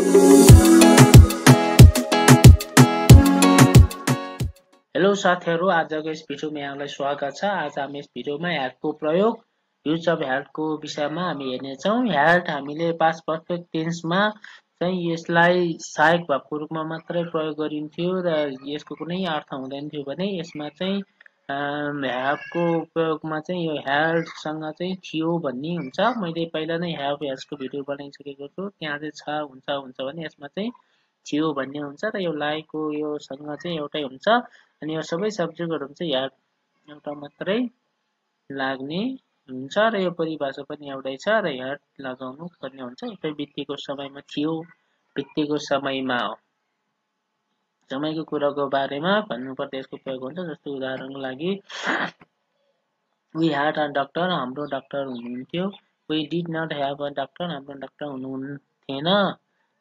Hello साथीहरु, आजको यस भिडियोमा यहाँलाई स्वागत छ। आज हामी यस भिडियोमा ह्याडको प्रयोग, युज अफ ह्याडको विषयमा हामी हेर्नेछौँ। ह्याड हामीले पास्ट पर्फेक्ट टेन्समा चाहिँ यसलाई सहायक भावको रूपमा मात्रै प्रयोग गरिन्थ्यो र यसको कुनै अर्थ हुँदैन थियो भने यसमा चाहिँ ह्यावको प्रयोगमा चाहिँ यो ह्याडसँग चाहिँ थियो भन्ने हुन्छ। मैले पहिला नै ह्याव ह्याजको भिडियो बनाइसकेको छु, त्यहाँ चाहिँ हुन्छ भने यसमा चाहिँ थियो भन्ने हुन्छ र यो लाइको यो सँग चाहिँ एउटै हुन्छ। अनि यो सबै सब्जेक्टहरु चाहिँ ह्याड एउटा मात्रै लाग्ने हुन्छ र यो परिभाषा पनि एउटै छ र ह्याड लगाउनु पर्ने हुन्छ। एउटा बितेको समयमा थियो, बितेको समयमा हो, समयको कुराको बारेमा भन्नुपर्दा यसको प्रयोग हुन्छ। जस्तो उदाहरणको लागि we had a doctor, हाम्रो डाक्टर हुनुहुन्थ्यो। we did not have a doctor, हाम्रो डाक्टर हुनुहुन्थेन।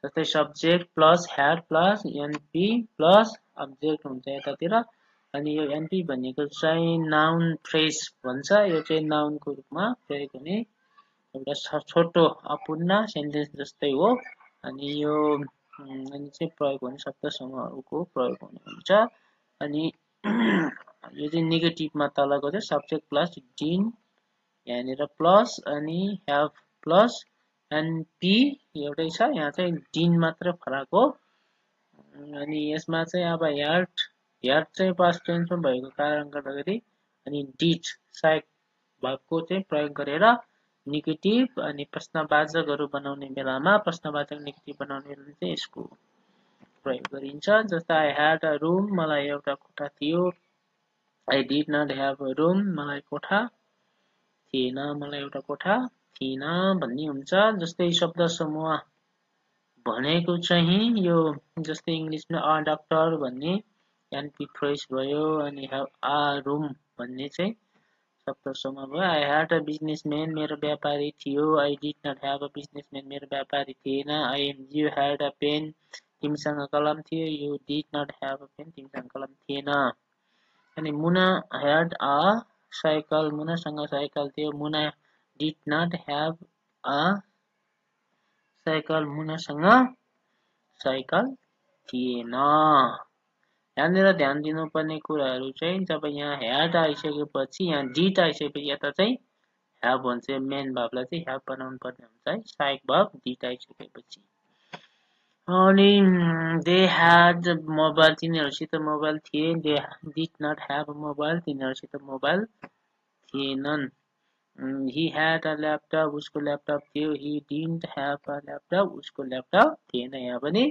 जस्तै subject plus had plus NP plus object हुन्छ यतातिर। अनि यो एनपी भनेको चाहिँ नाउन फ्रेज भन्छ। यो चाहिँ नाउनको रूपमा प्रयोग हुने एउटा छोटो अपूर्ण सेन्टेन्स जस्तै हो। अनि यो चाहिँ प्रयोग हुने शब्द समूहको प्रयोग हुने हुन्छ। अनि यो चाहिँ नेगेटिभमा तलको चाहिँ सब्जेक्ट प्लस डिन यहाँनिर प्लस अनि ह्याभ प्लस एनपी एउटै छ, यहाँ चाहिँ डिन मात्र फरक हो। अनि यसमा चाहिँ अब ह्याड चाहिँ पास्ट टेन्समा भएको कारण गर्दाखेरि अनि डिड सहायक भावको चाहिँ प्रयोग गरेर नेगेटिभ अनि प्रश्नवाचकहरू बनाउने बेलामा प्रश्नवाचक नेगेटिभ बनाउने बेलामा चाहिँ यसको प्रयोग गरिन्छ। जस्तै आई ह्याड अ रुम, मलाई एउटा कोठा थियो। I did not have a room, मलाई कोठा थिएन, मलाई एउटा कोठा थिएन भन्ने हुन्छ। जस्तै शब्द समूह भनेको चाहिँ यो जस्तै इङ्ग्लिसमा अ डाक्टर भन्ने एनपी फ्रेज भयो। अनि ह्याभ अ रुम भन्ने चाहिँ शब्द समूह भयो। आई ह्याड अ बिजनेसम्यान, मेरो व्यापारी थियो। I did not have a businessman, मेरो व्यापारी थिएन। यु ह्याड अ पेन, तिमीसँग कलम थियो। You did not have a pen, तिमीसँग कलम थिएन। अनि मुना ह्याड अ साइकल, मुनासँग साइकल थियो। Muna did not have a cycle, मुनासँग साइकल थिएन। यहाँनिर ध्यान दिनुपर्ने कुराहरू चाहिँ जब यहाँ ह्याड आइसकेपछि यहाँ डिड आइसकेपछि यता चाहिँ ह्याभ हुन्छ। मेन भावलाई चाहिँ ह्याभ बनाउनु पर्ने हुन्छ है, सहायक भाव डिड आइसकेपछि। अनि दे ह्याड मोबाइल, तिनीहरूसित मोबाइल थिए। They did not have a mobile, तिनीहरूसित मोबाइल थिएनन्। he had a ल्यापटप, उसको ल्यापटप थियो। he didn't have a laptop, उसको ल्यापटप थिएन। यहाँ पनि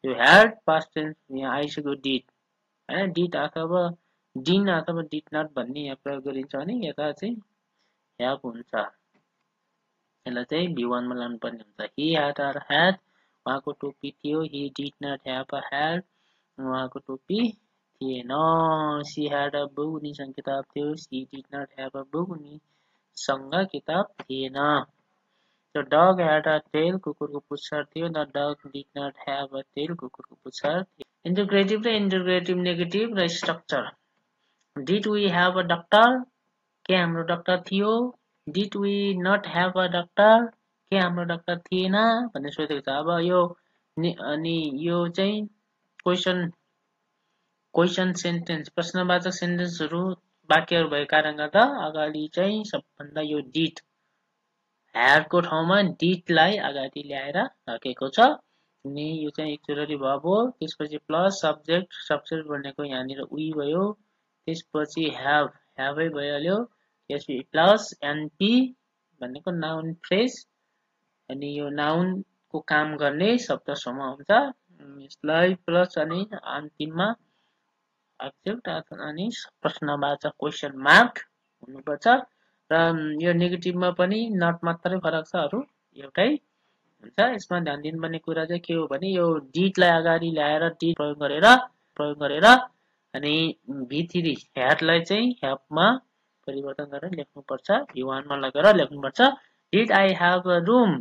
यो ह्याड पास्ट टेन्स यहाँ आइसक्यो डिड हैन, डिड अथवा डिन अथवा डिड नट भन्ने यहाँ प्रयोग गरिन्छ भने यता चाहिँ ह्याभ हुन्छ। यसलाई चाहिँ V1 मा लानु पर्ने हुन्छ। he had a hat, उहाँको टोपी थियो। he did not have a hat, उहाँको टोपी थिएन। she had a book, उनीसँग किताब थियो। she did not have a book, उनीसँग किताब थिएन। The dog had a tail, कुकुरको पुच्छर थियो। The dog did not have a tail, कुकुरको पुच्छर थियो। इन्टिग्रेटिभ र इन्टिग्रेटिभ नेगेटिभ र structure. Did we have a doctor, के हाम्रो डाक्टर थियो। Did we not have a doctor, के हाम्रो डाक्टर थिएन भन्ने सोधेको छ। अब यो अनि यो चाहिँ क्वेशन सेन्टेन्स प्रश्नवाचक सेन्टेन्सहरू वाक्यहरू भएको कारण गर्दा अगाडि चाहिँ सबभन्दा यो डिड ह्याडको ठाउँमा डिडलाई अगाडि ल्याएर राखेको छ। अनि यो चाहिँ एक जरुरी भाव हो। त्यसपछि प्लस सब्जेक्ट भनेको यहाँनिर वी भयो। त्यसपछि ह्याभै भइहाल्यो। त्यसपछि प्लस एनपी भनेको नाउन फ्रेज, अनि यो नाउनको काम गर्ने शब्द समूह हुन्छ। यसलाई प्लस अनि अन्तिममा अब्जेक्ट अनि प्रश्नवाचक क्वेशन मार्क हुनुपर्छ। र यो नेगेटिभमा पनि नट मात्रै फरक छ, अरू एउटै हुन्छ। यसमा ध्यान दिनुपर्ने कुरा चाहिँ के हो भने यो डिडलाई अगाडि ल्याएर डिड प्रयोग गरेर अनि V3 ह्याडलाई चाहिँ ह्याभमा परिवर्तन गरेर लेख्नुपर्छ। V1 मा लगेर लेख्नुपर्छ। Did I have a room,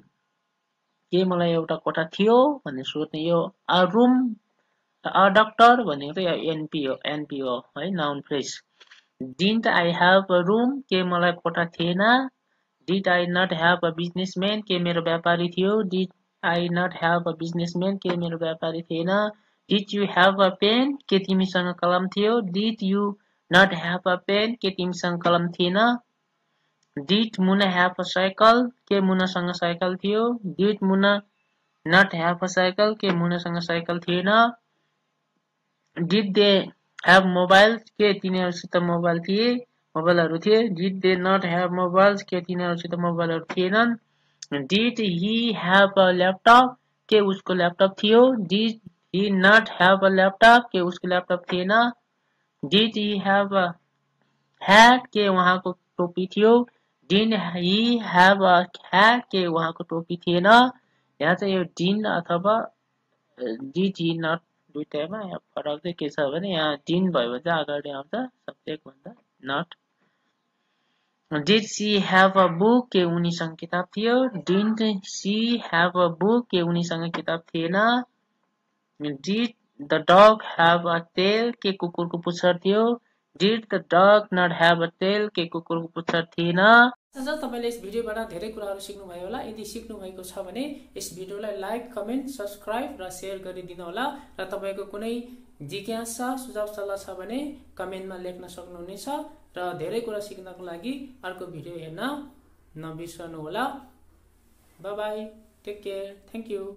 के मलाई एउटा कोठा थियो भन्ने सोध्ने। यो अ रुम अ डाक्टर भनेको चाहिँ एनपी हो है, noun phrase. Did I have a room, के मलाई कोठा थिएन। Did I not have a businessman, के मेरो व्यापारी थियो। Did I not have a businessman के मेरो व्यापारी थिएन. Did you have a pen के तिमीसँग कलम थियो. Did you not have a pen के तिमीसँग कलम थिएन. Did Muna have a cycle के मुनासँग साइकल थियो. Did Muna not have a cycle के मुनासँग साइकल थिएन. Did they have mobiles के तिनीहरूसित मोबाइल थिए, मोबाइलहरू थिए. Did they not have mobiles के तिनीहरूसित मोबाइलहरू थिएनन्. Did he have a laptop के उसको ल्यापटप थियो. Did he not have a laptop के उसको ल्यापटप थिएन. Did he have a hat के उहाँको टोपी थियो. Did he have a hat के उहाँको टोपी थिएन. यहाँ चाहिँ यो did अथवा did he not दुईटैमा यहाँ फरक चाहिँ के छ भने यहाँ did भयो भने चाहिँ अगाडि आउँछ सब्जेक्ट भन्दा not. Did she have a book के उनीसँग किताब थियो. Didn't she have a book के उनीसँग किताब थिएन. Did the dog have a tail के कुकुरको पुच्छर थियो. Did the dog not have a tail के कुकुरको पुच्छर थिएन. तपाईले यस भिडियोबाट धेरै कुराहरू सिक्नुभयो होला. यदि सिक्नु भएको छ भने यस भिडियोलाई लाइक, कमेन्ट, सब्स्क्राइब र शेयर गरिदिनु होला. र तपाईको कुनै जिज्ञासा, सुझाव सल्लाह छ भने कमेन्टमा लेख्न सक्नुहुनेछ. र धेरै कुरा सिक्नको लागि अर्को भिडियो हेर्न नबिर्सनु होला. Bye bye, take care, thank you.